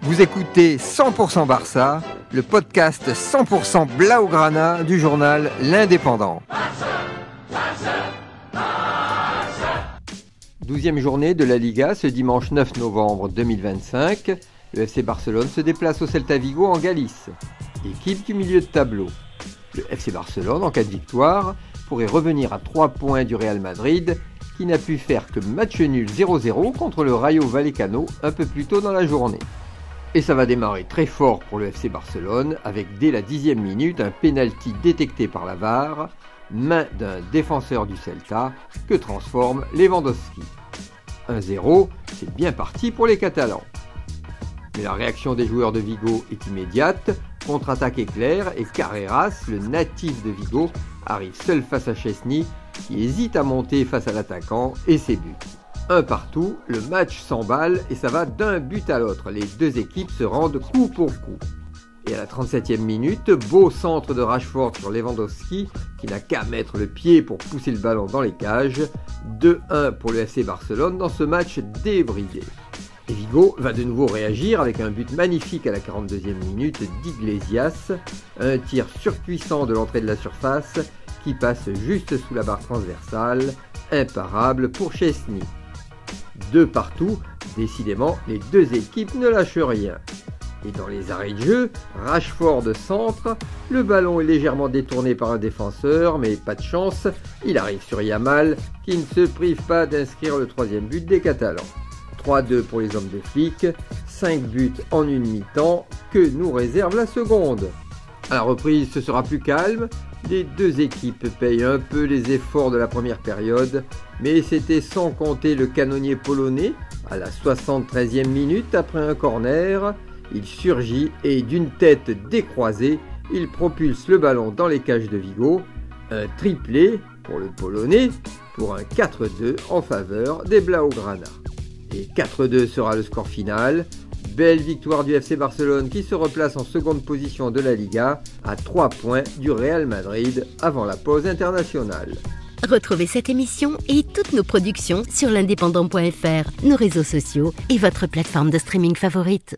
Vous écoutez 100% Barça, le podcast 100% Blaugrana du journal L'Indépendant. 12e journée de la Liga ce dimanche 9 novembre 2025. Le FC Barcelone se déplace au Celta Vigo en Galice. Équipe du milieu de tableau. Le FC Barcelone, en cas de victoire, pourrait revenir à 3 points du Real Madrid, qui n'a pu faire que match nul 0-0 contre le Rayo Vallecano un peu plus tôt dans la journée. Et ça va démarrer très fort pour le FC Barcelone, avec dès la 10e minute un pénalty détecté par la VAR, main d'un défenseur du Celta, que transforme Lewandowski. 1-0, c'est bien parti pour les Catalans. Mais la réaction des joueurs de Vigo est immédiate, contre-attaque éclair et Carreras, le natif de Vigo, arrive seul face à Szczesny, qui hésite à monter face à l'attaquant et ses buts. Un partout, le match s'emballe et ça va d'un but à l'autre. Les deux équipes se rendent coup pour coup. Et à la 37e minute, beau centre de Rashford sur Lewandowski, qui n'a qu'à mettre le pied pour pousser le ballon dans les cages. 2-1 pour le FC Barcelone dans ce match débridé. Et Vigo va de nouveau réagir avec un but magnifique à la 42e minute d'Iglesias. Un tir surpuissant de l'entrée de la surface qui passe juste sous la barre transversale. Imparable pour Szczesny. 2 partout, décidément, les deux équipes ne lâchent rien. Et dans les arrêts de jeu, Rashford centre, le ballon est légèrement détourné par un défenseur, mais pas de chance, il arrive sur Yamal, qui ne se prive pas d'inscrire le 3e but des Catalans. 3-2 pour les hommes de flic, 5 buts en une mi-temps, que nous réserve la seconde. À la reprise, ce sera plus calme. Les deux équipes payent un peu les efforts de la première période, mais c'était sans compter le canonnier polonais, à la 73e minute après un corner. Il surgit et d'une tête décroisée, il propulse le ballon dans les cages de Vigo. Un triplé pour le polonais, pour un 4-2 en faveur des Blaugrana. Et 4-2 sera le score final. Belle victoire du FC Barcelone qui se replace en seconde position de la Liga à 3 points du Real Madrid avant la pause internationale. Retrouvez cette émission et toutes nos productions sur l'indépendant.fr, nos réseaux sociaux et votre plateforme de streaming favorite.